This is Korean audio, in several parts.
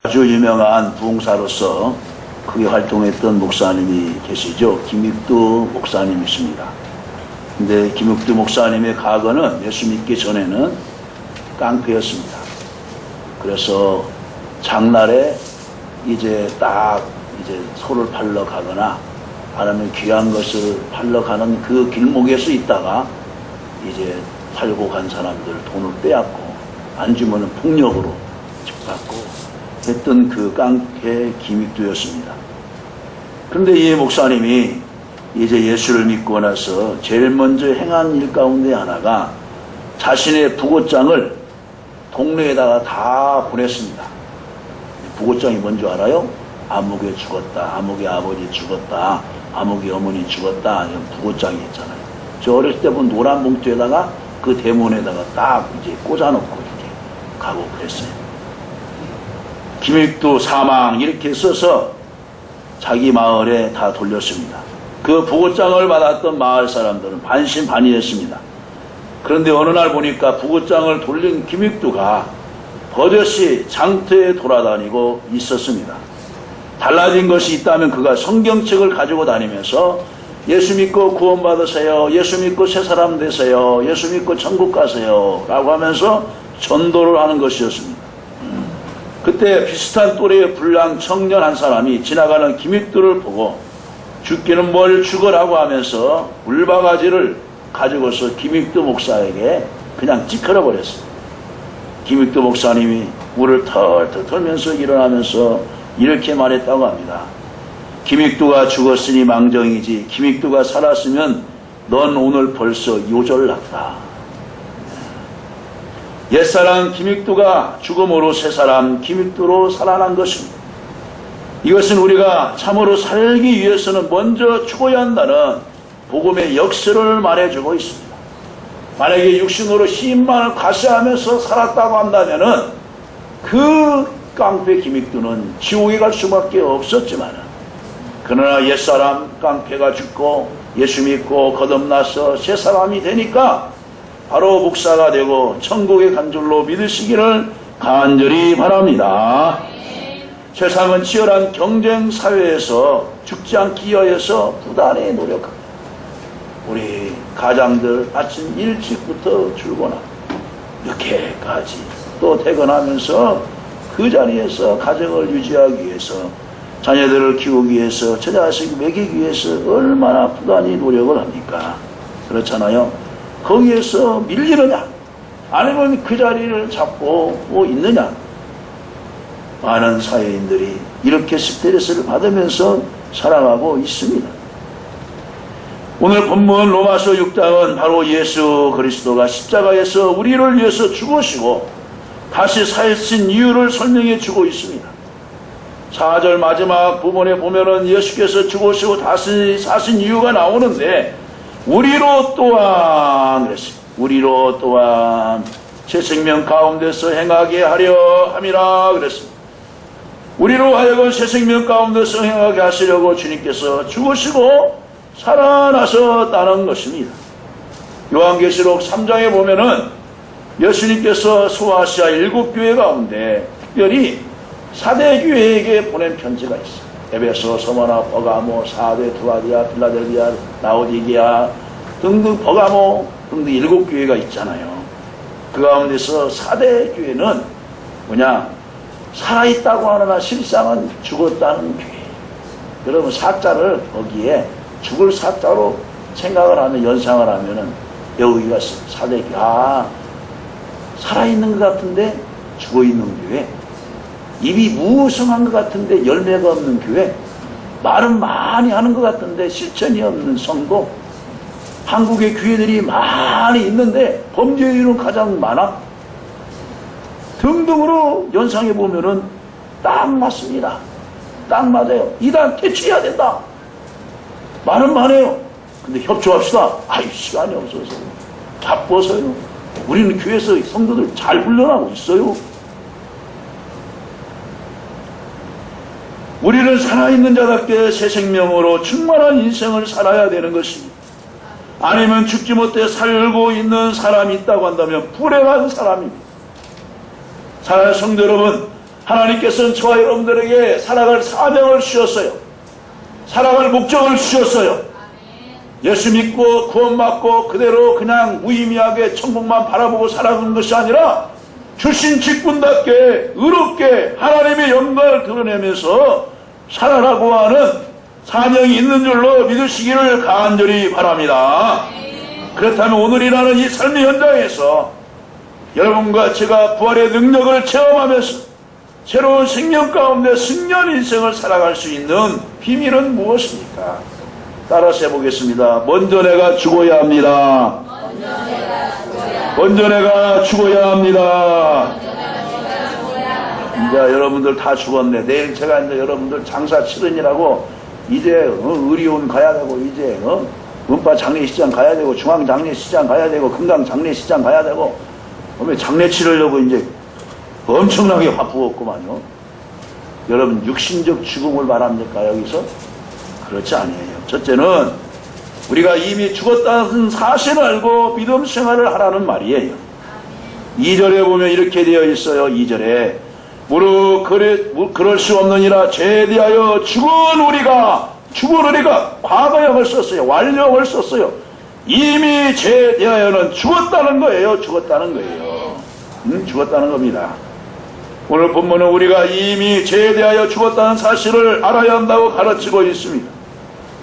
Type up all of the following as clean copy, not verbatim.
아주 유명한 부흥사로서 크게 활동했던 목사님이 계시죠. 김익두 목사님이십니다. 근데 김익두 목사님의 과거는 예수 믿기 전에는 깡패였습니다. 그래서 장날에 이제 소를 팔러 가거나 아니면 귀한 것을 팔러 가는 그 길목에서 있다가 이제 팔고 간 사람들 돈을 빼앗고 안 주면은 폭력으로 집받고 했던 그 깡패 김익두였습니다. 그런데 이 목사님이 이제 예수를 믿고 나서 제일 먼저 행한 일 가운데 하나가 자신의 부고장을 동네에다가 다 보냈습니다. 부고장이 뭔지 알아요? 아무개 죽었다, 아무개 아버지 죽었다, 아무개 어머니 죽었다, 이런 부고장이 있잖아요. 저 어렸을 때 본 노란 봉투에다가 그 대문에다가 딱 이제 꽂아놓고 이렇게 가고 그랬어요. 김익두 사망 이렇게 써서 자기 마을에 다 돌렸습니다. 그 부고장을 받았던 마을 사람들은 반신반의했습니다. 그런데 어느 날 보니까 부고장을 돌린 김익두가 버젓이 장터에 돌아다니고 있었습니다. 달라진 것이 있다면 그가 성경책을 가지고 다니면서 예수 믿고 구원받으세요, 예수 믿고 새 사람 되세요, 예수 믿고 천국 가세요 라고 하면서 전도를 하는 것이었습니다. 그때 비슷한 또래의 불량 청년 한 사람이 지나가는 김익두를 보고 죽기는 뭘 죽으라고 하면서 물바가지를 가지고서 김익두 목사에게 그냥 찌그러 버렸습니다. 김익두 목사님이 물을 털털 털면서 일어나면서 이렇게 말했다고 합니다. 김익두가 죽었으니 망정이지 김익두가 살았으면 넌 오늘 벌써 요절났다. 옛사람 김익두가 죽음으로 새사람 김익두로 살아난 것입니다. 이것은 우리가 참으로 살기 위해서는 먼저 죽어야 한다는 복음의 역설을 말해주고 있습니다. 만약에 육신으로 힘만을 과시하면서 살았다고 한다면은 그 깡패 김익두는 지옥에 갈 수밖에 없었지만은, 그러나 옛사람 깡패가 죽고 예수 믿고 거듭나서 새 사람이 되니까 바로 목사가 되고 천국에 간 줄로 믿으시기를 간절히 바랍니다. 세상은 치열한 경쟁 사회에서 죽지 않기 위하여서 부단히 노력합니다. 우리 가장들 아침 일찍부터 출근하고 늦게까지 또 퇴근하면서 그 자리에서 가정을 유지하기 위해서, 자녀들을 키우기 위해서, 처자식 먹이기 위해서 얼마나 부단히 노력을 합니까? 그렇잖아요. 거기에서 밀리느냐 아니면 그 자리를 잡고 있느냐. 많은 사회인들이 이렇게 스트레스를 받으면서 살아가고 있습니다. 오늘 본문 로마서 6장은 바로 예수 그리스도가 십자가에서 우리를 위해서 죽으시고 다시 사신 이유를 설명해 주고 있습니다. 4절 마지막 부분에 보면은 예수께서 죽으시고 다시 사신 이유가 나오는데, 우리로 또한 그랬습니다. 우리로 또한 새 생명 가운데서 행하게 하려 함이라 그랬습니다. 우리로 하여금 새 생명 가운데서 행하게 하시려고 주님께서 죽으시고 살아나셨다는 것입니다. 요한계시록 3장에 보면은 예수님께서 소아시아 7교회 가운데 특별히 4대 교회에게 보낸 편지가 있어요. 에베소, 서머나, 버가모, 사데, 두아디아, 필라델비아, 라오디게아 등등, 버가모 등등 7교회가 있잖아요. 그 가운데서 4대 교회는 뭐냐, 살아있다고 하느나 실상은 죽었다는 교회. 여러분, 사자를 거기에 죽을 사자로 생각을 하면, 연상을 하면은 여기가 4대 교회. 살아있는 것 같은데 죽어있는 교회, 입이 무성한 것 같은데 열매가 없는 교회, 말은 많이 하는 것 같은데 실천이 없는 성도, 한국의 교회들이 많이 있는데 범죄율은 가장 많아 등등으로 연상해 보면은 딱 맞습니다. 딱 맞아요. 이단 퇴치해야 된다. 말은 많아요. 근데 협조합시다. 시간이 없어서 바빠서요. 우리는 교회에서 성도들 잘 훈련하고 있어요. 우리는 살아있는 자답게 새 생명으로 충만한 인생을 살아야 되는 것입니다. 아니면 죽지 못해 살고 있는 사람이 있다고 한다면 불행한 사람입니다. 사랑하는 성도 여러분, 하나님께서는 저와 여러분들에게 살아갈 사명을 주셨어요. 살아갈 목적을 주셨어요. 예수 믿고 구원받고 그대로 그냥 무의미하게 천국만 바라보고 살아가는 것이 아니라 출신 직분답게 의롭게 하나님의 영광을 드러내면서 살아라고 하는 사명이 있는 줄로 믿으시기를 간절히 바랍니다. 그렇다면 오늘이라는 이 삶의 현장에서 여러분과 제가 부활의 능력을 체험하면서 새로운 생명 가운데 승리한 인생을 살아갈 수 있는 비밀은 무엇입니까? 따라서 해보겠습니다. 먼저 내가 죽어야 합니다. 먼저 내가 죽어야 합니다. 이제 여러분들 다 죽었네. 내일 제가 이제 여러분들 장사 치르느라고 이제 의료원 가야 되고 이제 문파 장례시장 가야 되고 중앙 장례시장 가야 되고 금강 장례시장 가야 되고 장례 치르려고 이제 엄청나게 바쁘겠구만요. 여러분 육신적 죽음을 말합니까 여기서? 그렇지 아니에요. 첫째는 우리가 이미 죽었다는 사실을 알고 믿음 생활을 하라는 말이에요. 2절에 보면 이렇게 되어 있어요. 2절에 무릇 그럴 수 없느니라 죄에 대하여 죽은 우리가 과거형을 썼어요. 완료형을 썼어요. 이미 죄에 대하여는 죽었다는 거예요. 죽었다는 거예요. 죽었다는 겁니다. 오늘 본문은 우리가 이미 죄에 대하여 죽었다는 사실을 알아야 한다고 가르치고 있습니다.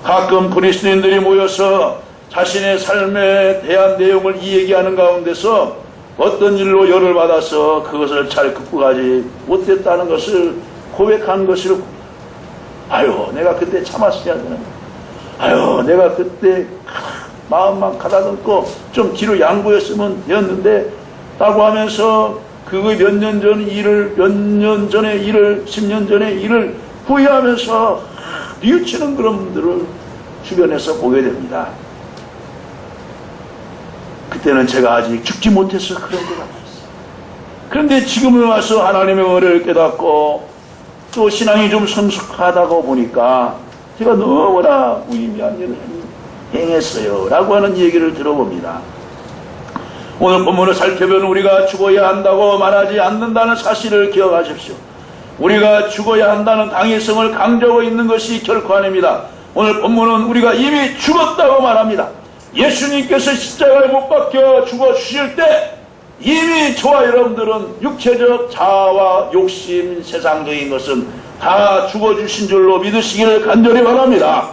가끔 그리스도인들이 모여서 자신의 삶에 대한 내용을 이야기하는 가운데서 어떤 일로 열을 받아서 그것을 잘 극복하지 못했다는 것을 고백한 것을 아유 내가 그때 참았어야 되는 아유 내가 그때 마음만 가다듬고 좀 뒤로 양보했으면 되었는데 라고 하면서 그거 몇 년 전 일을 몇 년 전의 일을 10년 전의 일을 후회하면서 뉘우치는 그런 분들을 주변에서 보게 됩니다. 그때는 제가 아직 죽지 못해서 그런 것 같았어요. 그런데 지금은 와서 하나님의 은혜를 깨닫고 또 신앙이 좀 성숙하다고 보니까 제가 너무나 무의미한 일을 행했어요 라고 하는 얘기를 들어봅니다. 오늘 본문을 살펴보면 우리가 죽어야 한다고 말하지 않는다는 사실을 기억하십시오. 우리가 죽어야 한다는 당위성을 강조하고 있는 것이 결코 아닙니다. 오늘 본문은 우리가 이미 죽었다고 말합니다. 예수님께서 십자가에 못 박혀 죽어주실 때 이미 저와 여러분들은 육체적 자아와 욕심, 세상적인 것은 다 죽어주신 줄로 믿으시기를 간절히 바랍니다.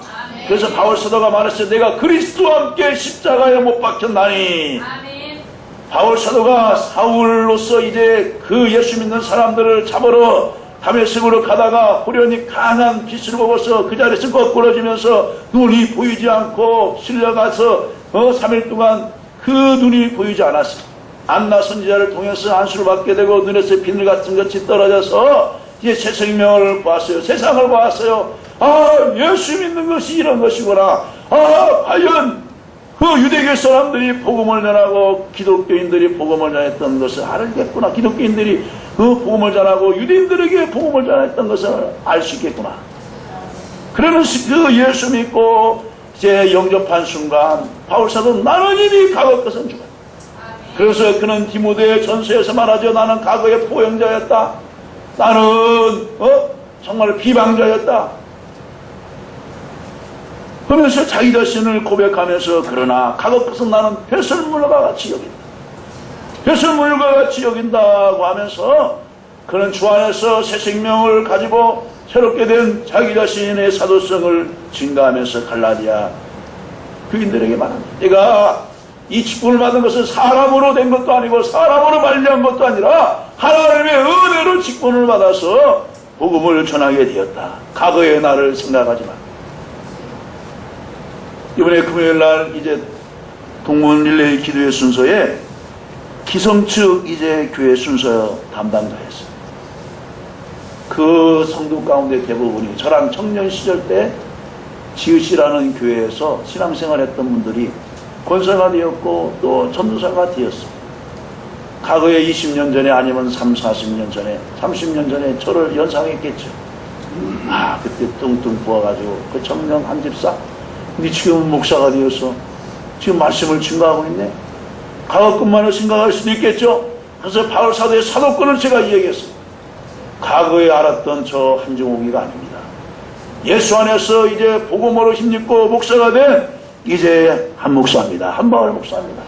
그래서 바울 사도가 말했어요. 내가 그리스도와 함께 십자가에 못 박혔나니. 바울 사도가 사울로서 이제 그 예수 믿는 사람들을 잡으러 다메섹으로 가다가 호련히 강한 빛을 보고서 그 자리에서 거꾸러지면서 눈이 보이지 않고 실려가서 3일 동안 그 눈이 보이지 않았어요. 안나 선지자를 통해서 안수를 받게 되고 눈에서 비늘 같은 것이 떨어져서 이제 새 생명을 보았어요. 세상을 보았어요. 아, 예수 믿는 것이 이런 것이구나. 아, 과연 그 유대교 사람들이 복음을 전하고 기독교인들이 복음을 전했던 것을 알겠구나. 기독교인들이 그 복음을 전하고 유대인들에게 복음을 전했던 것을 알 수 있겠구나. 그러면서 그 예수 믿고 이제 영접한 순간 바울사도 나는 이미 과거 것은 죽었다. 그래서 그는 디모데 전서에서 말하죠. 나는 과거의 포용자였다. 나는 정말 비방자였다. 그러면서 자기 자신을 고백하면서 그러나 과거 것은 나는 배설물과 같이 여긴다. 배설물과 같이 여긴다고 하면서 그는 주 안에서 새 생명을 가지고 새롭게 된 자기 자신의 사도성을 증가하면서 갈라디아 교인들에게 말합니다. 내가 이 직분을 받은 것은 사람으로 된 것도 아니고 사람으로 관리한 것도 아니라 하나님의 은혜로 직분을 받아서 복음을 전하게 되었다. 과거의 나를 생각하지 마. 이번에 금요일날 이제 동문 릴레이 기도회 순서에 기성측 이제 교회 순서 담당자였어요. 그 성도 가운데 대부분이 저랑 청년 시절 때 지읒이라는 교회에서 신앙생활 했던 분들이 권사가 되었고 또 전도사가 되었어요. 과거에 20년 전에 아니면 40년 전에 30년 전에 저를 연상했겠죠. 아, 그때 뚱뚱 부어가지고 그 청년 한 집사 근데 지금은 목사가 되어서 지금 말씀을 증거하고 있네. 과거 것만을 생각할 수도 있겠죠. 그래서 바울 사도의 사도권을 제가 이야기했어요. 과거에 알았던 저 한정옥이가 아닙니다. 예수 안에서 이제 복음으로 힘입고 목사가 된 이제 한 목사입니다. 한마을 목사입니다.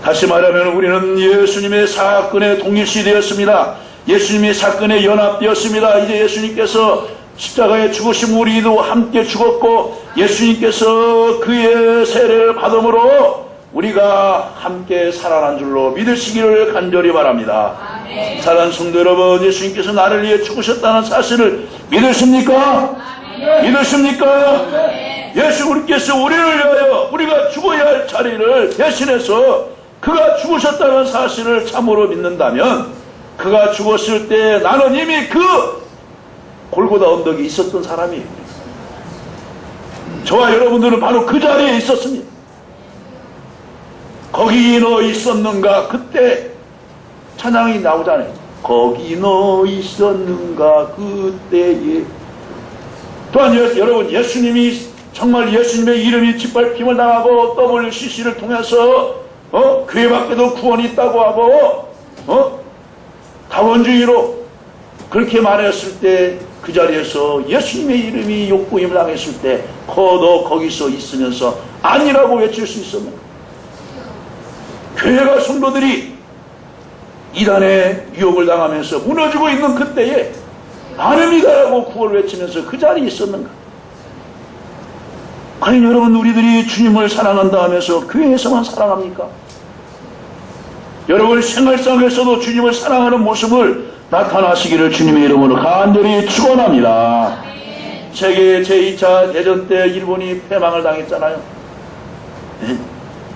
다시 말하면 우리는 예수님의 사건에 동일시 되었습니다. 예수님의 사건에 연합되었습니다. 이제 예수님께서 십자가에 죽으신 우리도 함께 죽었고 예수님께서 그의 세례를 받음으로 우리가 함께 살아난 줄로 믿으시기를 간절히 바랍니다. 아멘. 사랑하는 성도 여러분, 예수님께서 나를 위해 죽으셨다는 사실을 믿으십니까? 아멘. 믿으십니까? 아멘. 예수 그리스도께서 우리를 위하여 우리가 죽어야 할 자리를 대신해서 그가 죽으셨다는 사실을 참으로 믿는다면 그가 죽었을 때 나는 이미 그 골고다 언덕에 있었던 사람이에요. 저와 여러분들은 바로 그 자리에 있었습니다. 거기 너 있었는가? 그때 찬양이 나오잖아요. 거기 너 있었는가? 그때에. 또한 여러분, 예수님이 정말 예수님의 이름이 짓밟힘을 당하고 WCC를 통해서 교회 밖에도 구원이 있다고 하고 다원주의로 그렇게 말했을 때 그 자리에서 예수님의 이름이 욕구임을 당했을 때 너 거기서 있으면서 아니라고 외칠 수 있었는가? 교회가 성도들이 이단의 유혹을 당하면서 무너지고 있는 그때에 아닙니다라고 구호를 외치면서 그 자리에 있었는가? 과연 여러분, 우리들이 주님을 사랑한다 하면서 교회에서만 사랑합니까? 여러분 생활상에서도 주님을 사랑하는 모습을 나타나시기를 주님의 이름으로 간절히 축원합니다. 세계 제2차 대전 때 일본이 패망을 당했잖아요.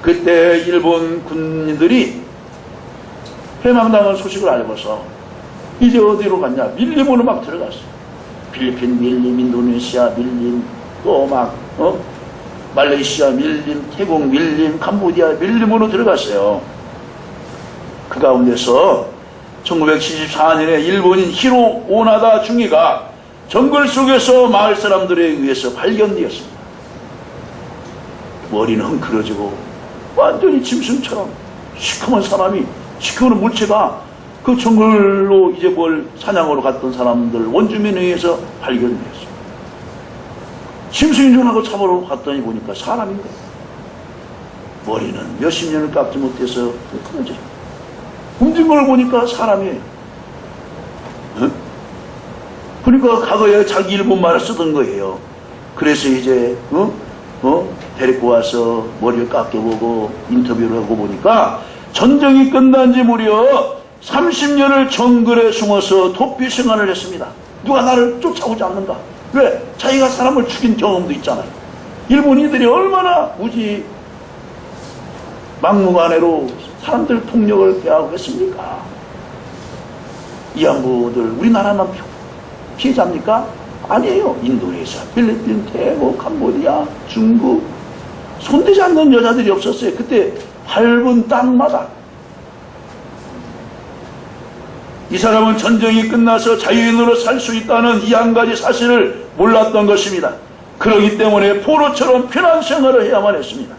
그때 일본 군인들이 패망당한 소식을 알고서 이제 어디로 갔냐? 밀림으로 막 들어갔어요. 필리핀 밀림, 인도네시아 밀림, 또 막 말레이시아 밀림, 태국 밀림, 캄보디아 밀림으로 들어갔어요. 그 가운데서 1974년에 일본인 히로 오나다 중위가 정글 속에서 마을 사람들에 의해서 발견되었습니다. 머리는 헝클어지고 완전히 짐승처럼 시커먼 사람이, 시커먼 물체가 그 정글로 이제 사냥으로 갔던 사람들 원주민에 의해서 발견되었습니다. 짐승인 줄 알고 잡으러 갔더니 보니까 사람인 거예요. 머리는 몇십 년을 깎지 못해서 헝클어져요. 움직인 걸 보니까 사람이에요. 그러니까 과거에 자기 일본말을 쓰던 거예요. 그래서 이제 데리고 와서 머리를 깎여보고 인터뷰를 하고 보니까 전쟁이 끝난 지 무려 30년을 정글에 숨어서 도피 생활을 했습니다. 누가 나를 쫓아오지 않는가? 왜? 자기가 사람을 죽인 경험도 있잖아요. 일본인들이 얼마나 무지 막무가내로 사람들 폭력을 대하고 했습니까? 이 양부들 우리나라만 피해자입니까? 아니에요. 인도네시아, 필리핀, 태국, 캄보디아, 중국 손대지 않는 여자들이 없었어요. 그때 밟은 땅마다. 이 사람은 전쟁이 끝나서 자유인으로 살 수 있다는 이 한 가지 사실을 몰랐던 것입니다. 그러기 때문에 포로처럼 편한 생활을 해야만 했습니다.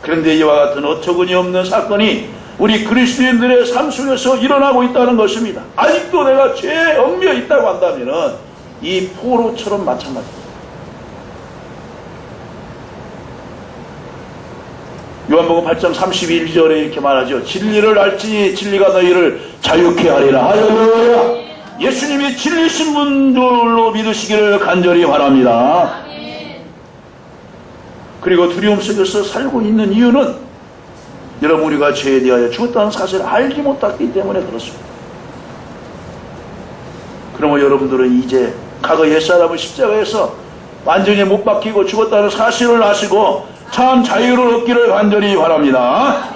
그런데 이와 같은 어처구니 없는 사건이 우리 그리스도인들의 삶 속에서 일어나고 있다는 것입니다. 아직도 내가 죄에 얽매여 있다고 한다면 이 포로처럼 마찬가지입니다. 요한복음 8장 31절에 이렇게 말하죠. 진리를 알지니 진리가 너희를 자유케 하리라. 할렐루야. 예수님이 진리신 분들로 믿으시기를 간절히 바랍니다. 그리고 두려움 속에서 살고 있는 이유는 여러분, 우리가 죄에 대하여 죽었다는 사실을 알지 못했기 때문에 그렇습니다. 그러면 여러분들은 이제 과거 옛사람을 십자가에서 완전히 못 박히고 죽었다는 사실을 아시고 참 자유를 얻기를 간절히 바랍니다.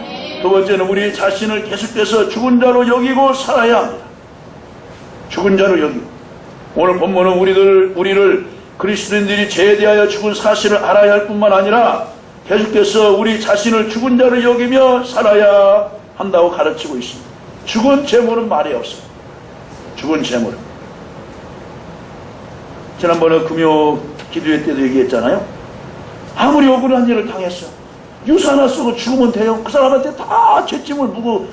두 번째는 우리 자신을 계속해서 죽은 자로 여기고 살아야 합니다. 죽은 자로 여기고. 오늘 본문은 우리를 그리스도인들이 죄에 대하여 죽은 사실을 알아야 할 뿐만 아니라 계속해서 우리 자신을 죽은 자로 여기며 살아야 한다고 가르치고 있습니다. 죽은 재물은 말이 없습니다. 죽은 재물은. 지난번에 금요 기도회 때도 얘기했잖아요. 아무리 억울한 일을 당했어. 유서 하나 쓰고 죽으면 돼요? 그 사람한테 다 죄짐을 묻고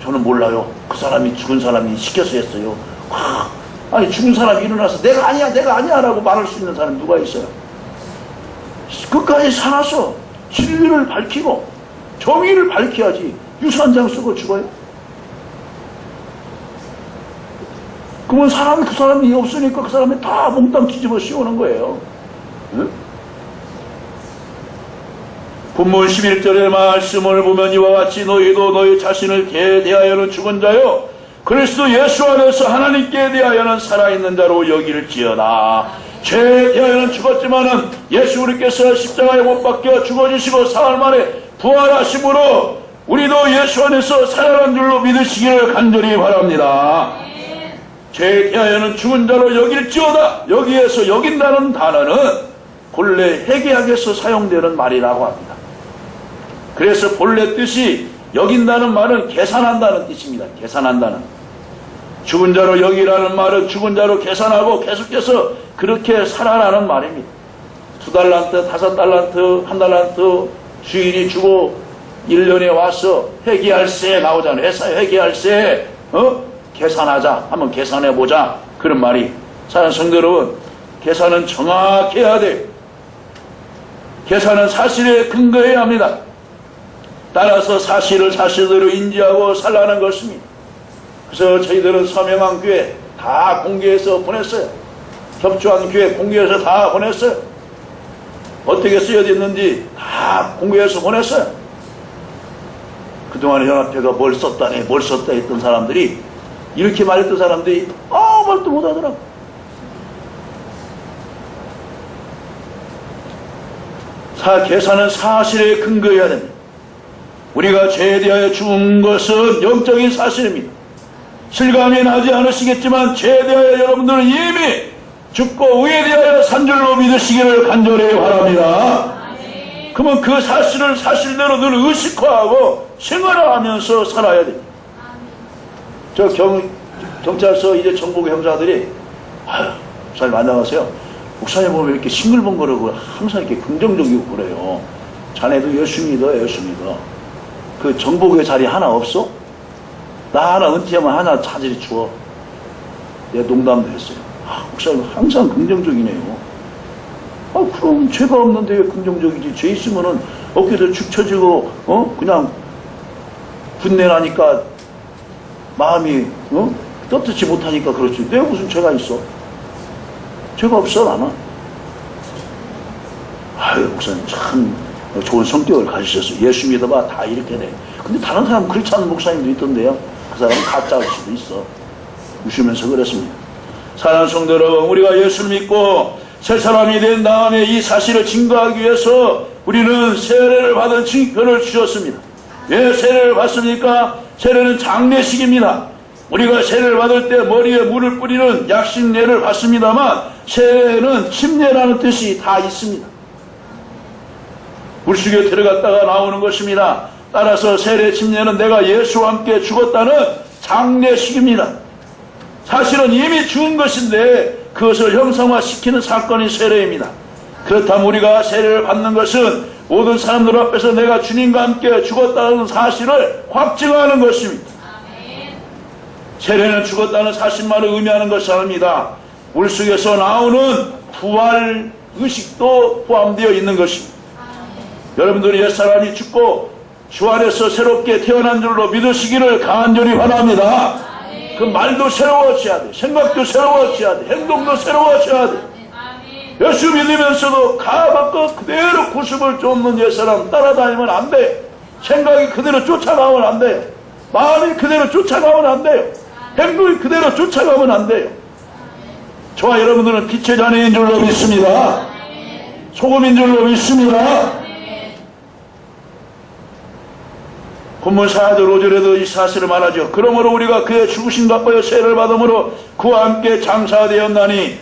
저는 몰라요. 그 사람이 죽은 사람이 시켜서 했어요. 아니 죽은 사람이 일어나서 내가 아니야 라고 말할 수 있는 사람이 누가 있어요? 끝까지 살아서 진리를 밝히고 정의를 밝혀야지 유서 한 장 쓰고 죽어요? 그러면 그 사람이 없으니까 그 사람이 다 몽땅 뒤집어 씌우는 거예요. 응? 본문 11절의 말씀을 보면 이와 같이 너희도 너희 자신을 개에 대하여는 죽은 자요 그리스도 예수 안에서 하나님께 대하여는 살아있는 자로 여길지어다. 죄에 대하여는 죽었지만은 예수 그리스도께서 십자가에 못 박혀 죽어주시고 사흘 만에 부활하심으로 우리도 예수 안에서 살아난 줄로 믿으시기를 간절히 바랍니다. 죄에 대하여는 죽은 자로 여길지어다. 여기에서 여긴다는 단어는 본래 회개학에서 사용되는 말이라고 합니다. 그래서 본래 뜻이 여긴다는 말은 계산한다는 뜻입니다. 계산한다는. 죽은 자로 여기라는 말은 죽은 자로 계산하고 계속해서 그렇게 살아라는 말입니다. 2달란트, 5달란트, 1달란트 주인이 주고 1년에 와서 회개할세 나오잖아요. 회사에 회개할세 계산하자. 한번 계산해보자. 그런 말이. 사랑하는 성도 여러분, 계산은 정확해야 돼요. 계산은 사실에 근거해야 합니다. 따라서 사실을 사실대로 인지하고 살라는 것입니다. 그래서 저희들은 서명한 교회 다 공개해서 보냈어요. 협조한 교회 공개해서 다 보냈어요. 어떻게 쓰여졌는지 다 공개해서 보냈어요. 그동안 연합회가 뭘 썼다 했던 사람들이 이렇게 말했던 사람들이 아무 말도 못하더라고. 계산은 사실에 근거해야 됩니다. 우리가 죄에 대하여 죽은 것은 영적인 사실입니다. 실감이 나지 않으시겠지만 죄에 대하여 여러분들은 이미 죽고 의에 대하여 산 줄로 믿으시기를 간절히 바랍니다. 그러면 그 사실을 사실대로 늘 의식화하고 생활하면서 살아야 됩니다. 저 경찰서 이제 정보부 형사들이 목사님 안녕하세요. 목사님 보면 이렇게 싱글벙글하고 항상 이렇게 긍정적이고 그래요. 자네도 예수 믿어. 그 정보부의 자리 하나 없어? 나 하나 은퇴하면 하나 차질이 주어. 내가 농담도 했어요. 목사님 항상 긍정적이네요. 그럼 죄가 없는데 왜 긍정적이지? 죄 있으면은 어깨도 축 처지고 그냥 분내나니까 마음이 떳떳지 못하니까 그렇지. 내가 무슨 죄가 있어? 죄가 없어 나는. 목사님 참 좋은 성격을 가지셨어요. 예수 믿어봐 다 이렇게 돼. 근데 다른 사람 그렇지 않은 목사님도 있던데요. 그 사람은 가짜일 수도 있어. 웃으면서 그랬습니다. 사랑하는 성도 여러분, 우리가 예수를 믿고 새 사람이 된 다음에 이 사실을 증거하기 위해서 우리는 세례를 받은 증표를 주셨습니다. 왜 세례를 받습니까? 세례는 장례식입니다. 우리가 세례를 받을 때 머리에 물을 뿌리는 약식례를 받습니다만 세례는 침례라는 뜻이 다 있습니다. 물속에 들어갔다가 나오는 것입니다. 따라서 세례 침례는 내가 예수와 함께 죽었다는 장례식입니다. 사실은 이미 죽은 것인데 그것을 형상화시키는 사건이 세례입니다. 그렇다면 우리가 세례를 받는 것은 모든 사람들 앞에서 내가 주님과 함께 죽었다는 사실을 확증하는 것입니다. 세례는 죽었다는 사실만을 의미하는 것이 아닙니다. 물속에서 나오는 부활 의식도 포함되어 있는 것입니다. 여러분들이 옛사람이 죽고 주 안에서 새롭게 태어난 줄로 믿으시기를 간절히 바랍니다. 그 말도 새로워져야 돼. 생각도 새로워져야 돼. 행동도 새로워져야 돼. 예수 믿으면서도 가볍고 그대로 구습을 쫓는 옛사람 따라다니면 안 돼요. 생각이 그대로 쫓아가면 안 돼요. 마음이 그대로 쫓아가면 안 돼요. 행동이 그대로 쫓아가면 안 돼요. 저와 여러분들은 빛의 자녀인 줄로 믿습니다. 소금인 줄로 믿습니다. 본문 4절 5절에도 이 사실을 말하죠. 그러므로 우리가 그의 죽으신 값보여 세례를 받음으로 그와 함께 장사되었나니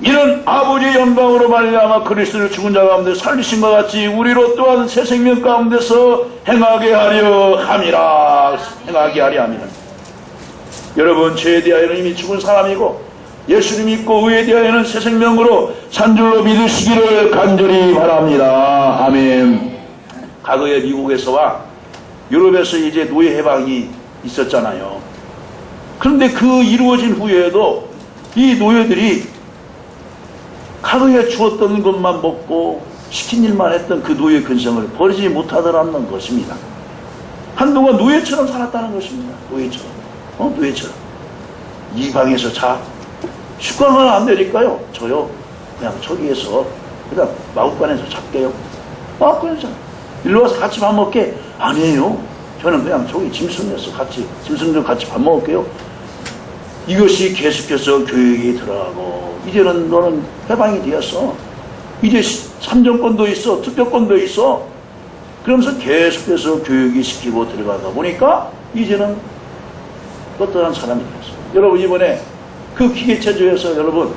이는 아버지의 영광으로 말미암아 그리스도를 죽은 자 가운데 살리신 것 같이 우리로 또한 새 생명 가운데서 행하게 하려 함이라. 행하게 하려 함이라. 여러분, 죄에 대하여는 이미 죽은 사람이고 예수를 믿고 의에 대하여는 새 생명으로 산 줄로 믿으시기를 간절히 바랍니다. 아멘. 과거에 미국에서와 유럽에서 이제 노예 해방이 있었잖아요. 그런데 그 이루어진 후에도 이 노예들이 과거에 주었던 것만 먹고 시킨 일만 했던 그 노예 근성을 버리지 못하더라는 것입니다. 한동안 노예처럼 살았다는 것입니다. 노예처럼. 노예처럼. 이 방에서 자. 숙강은 안 되니까요. 저요. 그냥 저기에서 그냥 마구간에서 잘게요. 마구간에서. 일로 와서 같이 밥 먹게. 아니에요. 저는 그냥 저기 짐승에서 같이, 짐승들 같이 밥 먹을게요. 이것이 계속해서 교육이 들어가고, 이제는 너는 해방이 되었어. 이제 참정권도 있어. 투표권도 있어. 그러면서 계속해서 교육이 시키고 들어가다 보니까 이제는 어떠한 사람이 되었어. 여러분, 이번에 그 기계체조에서 여러분,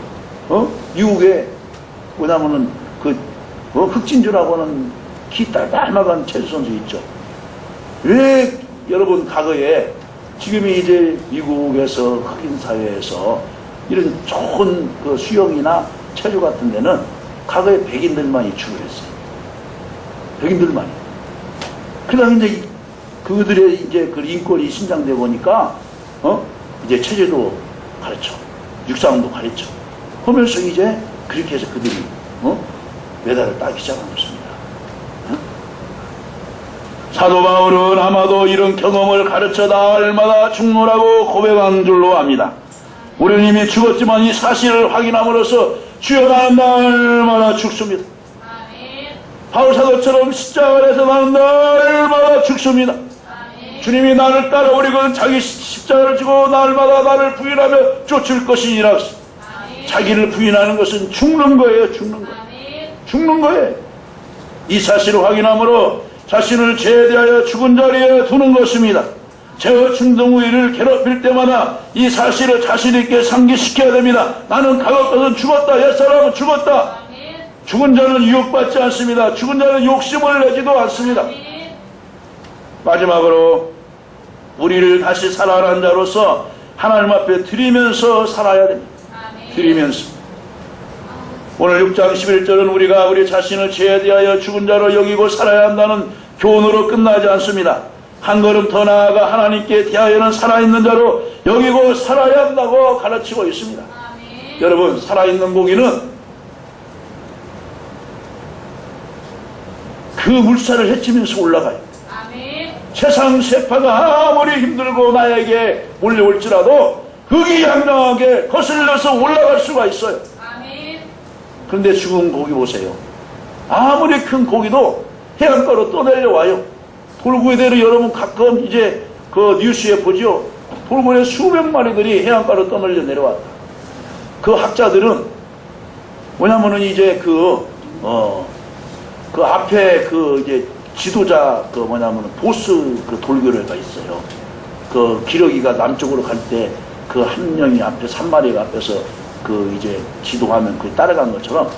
미국에 뭐냐면은 흑진주라고 하는 키 딸딸마간 체조선수 있죠. 왜 여러분 과거에 지금이 이제 미국에서 흑인 사회에서 이런 좋은 그 수영이나 체조 같은 데는 과거에 백인들만이 주로 했어요. 백인들만이. 그다음에 이제 그들의 이제 그 인권이 신장되고 보니까 이제 체조도 가르쳐, 육상도 가르쳐. 하면서 이제 그렇게 해서 그들이 메달을 따기 시작한 것입니다. 사도 바울은 아마도 이런 경험을 가르쳐 날마다 죽노라고 고백한 줄로 압니다. 우리는 이미 죽었지만 이 사실을 확인함으로써 주여 나는 날마다 죽습니다. 바울 사도처럼 십자가 아래서 나는 날마다 죽습니다. 주님이 나를 따라오리거든 자기 십자가를 지고 날마다 나를 부인하며 쫓을 것이니라. 자기를 부인하는 것은 죽는 거예요. 죽는 거. 죽는 거예요. 이 사실을 확인함으로 자신을 제대하여 죽은 자리에 두는 것입니다. 제어 충동 우위를 괴롭힐 때마다 이 사실을 자신 있게 상기시켜야 됩니다. 나는 과거 것은 죽었다. 옛사람은 죽었다. 죽은 자는 유혹받지 않습니다. 죽은 자는 욕심을 내지도 않습니다. 마지막으로 우리를 다시 살아난 자로서 하나님 앞에 드리면서 살아야 됩니다. 드리면서. 오늘 6장 11절은 우리가 우리 자신을 제대하여 죽은 자로 여기고 살아야 한다는 교훈으로 끝나지 않습니다. 한 걸음 더 나아가 하나님께 대하여는 살아있는 자로 여기고 살아야 한다고 가르치고 있습니다. 여러분, 살아있는 고기는 그 물살을 헤치면서 올라가요. 세상 세파가 아무리 힘들고 나에게 몰려올지라도 흑이양양하게 거슬려서 올라갈 수가 있어요. 그런데 죽은 고기 보세요. 아무리 큰 고기도 해안가로 떠내려와요. 돌고래들이 여러분 가끔 이제 그 뉴스에 보죠. 돌고래 수백 마리들이 해안가로 떠밀려 내려왔다. 그 학자들은 뭐냐면은 이제 그 앞에 그 이제 지도자 그 뭐냐면은 보스 그 돌고래가 있어요. 그 기러기가 남쪽으로 갈 때 그 한 명이 앞에서 한 마리가 앞에서 그 이제 지도하면 그 따라간 것처럼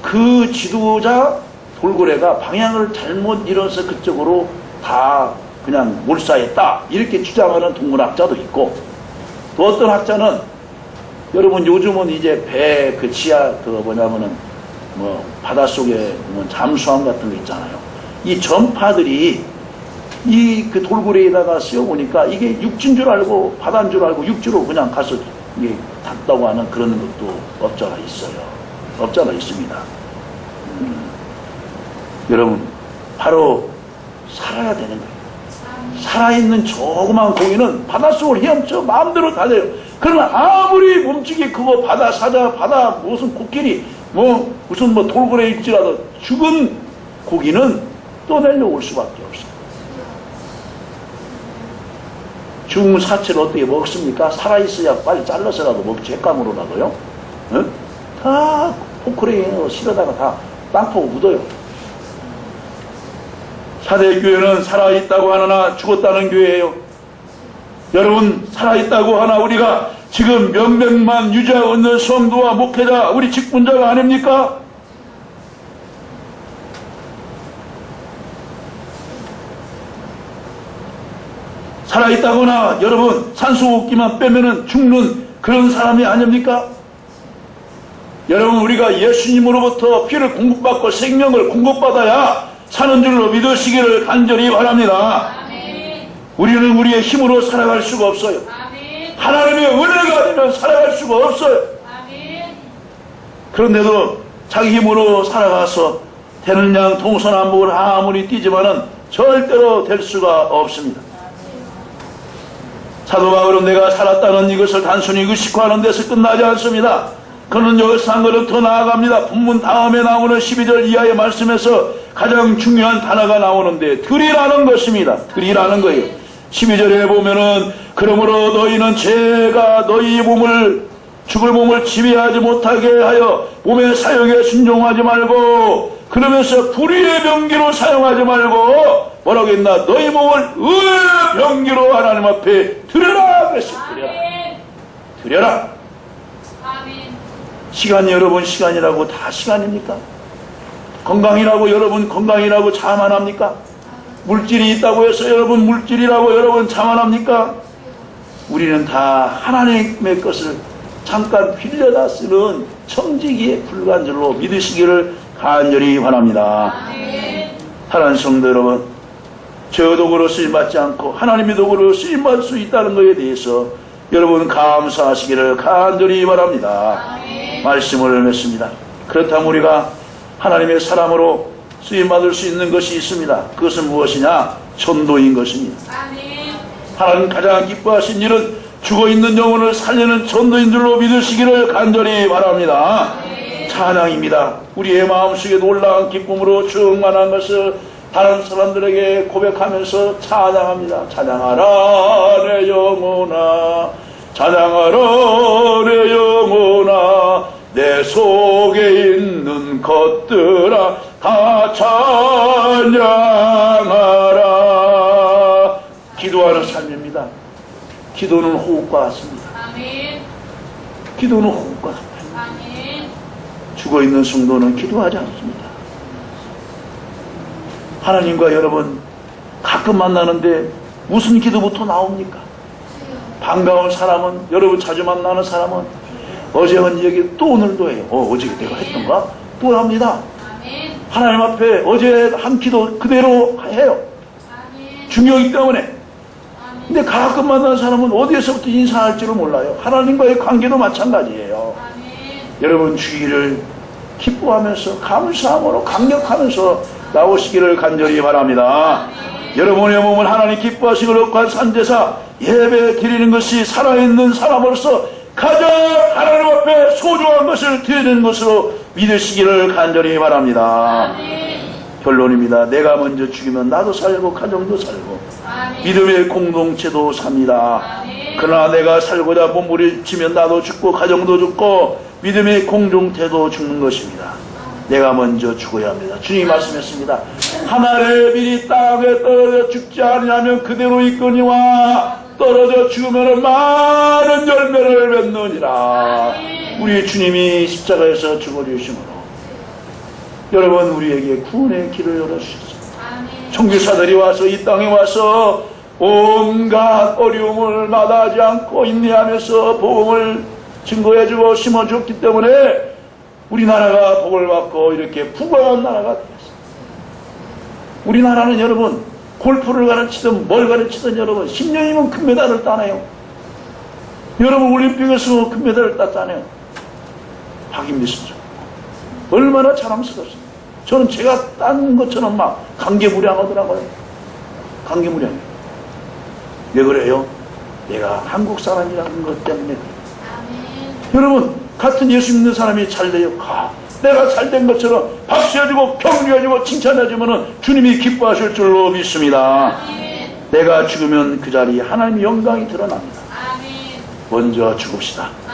그 지도자 돌고래가 방향을 잘못 잃어서 그쪽으로 다 그냥 몰사했다 이렇게 주장하는 동물학자도 있고, 또 어떤 학자는 여러분 요즘은 이제 배 그 지하 그 뭐냐면은 뭐 바닷속에 뭐 잠수함 같은 거 있잖아요. 이 전파들이 이 그 돌고래에다가 씌워보니까 이게 육지인 줄 알고 바다인 줄 알고 육지로 그냥 가서 이게 닿다고 하는 그런 것도 없잖아 있어요. 없잖아 있습니다. 여러분, 바로 살아야 되는 거예요. 살아있는 조그만 고기는 바닷속을 헤엄쳐 마음대로 다녀요. 그러나 아무리 몸집이 크고 바다 사자, 바다 무슨 코끼리, 무슨 돌고래일지라도 죽은 고기는 떠내려 올 수밖에 없어요. 죽은 사체를 어떻게 먹습니까? 살아있어야 빨리 잘라서라도 먹지, 횟감으로라도요. 응? 다 포크레인으로 실어다가 다 땅파고 묻어요. 사대교회는 살아있다고 하느나 죽었다는 교회예요. 여러분, 살아있다고 하나 우리가 지금 몇백만 유자 얻는 성도와 목회자, 우리 직분자가 아닙니까? 살아있다거나 여러분 산소호흡기만 빼면은 죽는 그런 사람이 아닙니까? 여러분, 우리가 예수님으로부터 피를 공급받고 생명을 공급받아야 사는 줄로 믿으시기를 간절히 바랍니다. 우리는 우리의 힘으로 살아갈 수가 없어요. 하나님의 은혜가 아니면 살아갈 수가 없어요. 그런데도 자기 힘으로 살아가서 되는 양 동서남북을 아무리 뛰지만은 절대로 될 수가 없습니다. 사도 바울은 내가 살았다는 이것을 단순히 의식화하는 데서 끝나지 않습니다. 그는 여기서 한 걸음 더 나아갑니다. 본문 다음에 나오는 12절 이하의 말씀에서 가장 중요한 단어가 나오는데 들이라는 것입니다. 들이라는 거예요. 12절에 보면은 그러므로 너희는 죄가 너희 몸을 죽을 몸을 지배하지 못하게 하여 몸의 사욕에 순종하지 말고 그러면서 불의의 병기로 사용하지 말고 뭐라고 했나? 너희 몸을 의의 병기로 하나님 앞에 드려라 그랬어요. 드려라. 시간이 여러분 시간이라고 다 시간입니까? 건강이라고 여러분 건강이라고 자만합니까? 물질이 있다고 해서 여러분 물질이라고 여러분 자만합니까? 우리는 다 하나님의 것을 잠깐 빌려다 쓰는 청지기에 불과한 줄로 믿으시기를 간절히 바랍니다. 사랑하는 성도 여러분, 저 도구로 쓰임받지 않고 하나님의 도구로 쓰임받을 수 있다는 것에 대해서 여러분 감사하시기를 간절히 바랍니다. 말씀을 맺습니다. 그렇다면 우리가 하나님의 사람으로 쓰임받을 수 있는 것이 있습니다. 그것은 무엇이냐? 전도인 것입니다. 하나님 가장 기뻐하신 일은 죽어있는 영혼을 살리는 전도인 줄로 믿으시기를 간절히 바랍니다. 찬양입니다. 우리의 마음속에 놀라운 기쁨으로 충만한 것을 다른 사람들에게 고백하면서 찬양합니다. 찬양하라 내 영혼아, 찬양하라 내 영혼아, 내 속에 있는 것들아 다 찬양하라. 기도하는 삶입니다. 기도는 호흡과 같습니다. 기도는 호흡과 같습니다. 죽어있는 성도는 기도하지 않습니다. 하나님과 여러분 가끔 만나는데 무슨 기도부터 나옵니까? 반가운 사람은, 여러분 자주 만나는 사람은 어제 한 얘기 또 오늘도 해요. 어제 내가 했던가? 또 합니다. 하나님 앞에 어제 한 기도 그대로 해요. 중요하기 때문에. 근데 가끔 만나는 사람은 어디에서부터 인사할지를 몰라요. 하나님과의 관계도 마찬가지예요. 여러분 주의를 기뻐하면서 감사함으로 강력하면서 나오시기를 간절히 바랍니다. 여러분의 몸을 하나님 기뻐하시고 거룩한 산제사 예배 드리는 것이 살아있는 사람으로서 가장 하나님 앞에 소중한 것을 드리는 것으로 믿으시기를 간절히 바랍니다. 결론입니다. 내가 먼저 죽이면 나도 살고 가정도 살고 믿음의 공동체도 삽니다. 그러나 내가 살고자 몸부림치면 나도 죽고 가정도 죽고 믿음의 공동체도 죽는 것입니다. 내가 먼저 죽어야 합니다. 주님이 말씀했습니다. 하늘의 빛이 땅에 떨어져 죽지 아니하면 그대로 있거니와 떨어져 죽으면 많은 열매를 맺느니라. 우리 주님이 십자가에서 죽어주심으로 여러분 우리에게 구원의 길을 열어주셨습니다. 청교사들이 와서 이 땅에 와서 온갖 어려움을 마다하지 않고 인내하면서 복음을 증거해주고 심어주었기 때문에 우리나라가 복을 받고 이렇게 부강한 나라가 되었습니다. 우리나라는 여러분 골프를 가르치든 뭘 가르치든 여러분 10년이면 금메달을 따네요. 여러분 올림픽에서 금메달을 땄잖아요. 박인미 선수 얼마나 자랑스럽습니다. 저는 제가 딴 것처럼 막 감개무량하더라고요. 감개무량해요. 왜 그래요? 내가 한국 사람이라는 것 때문에 그래요. 여러분 같은 예수 믿는 사람이 잘돼요. 내가 잘된 것처럼 박수해주고 격려해주고 칭찬해주면 주님이 기뻐하실 줄로 믿습니다. 내가 죽으면 그 자리에 하나님의 영광이 드러납니다. 먼저 죽읍시다.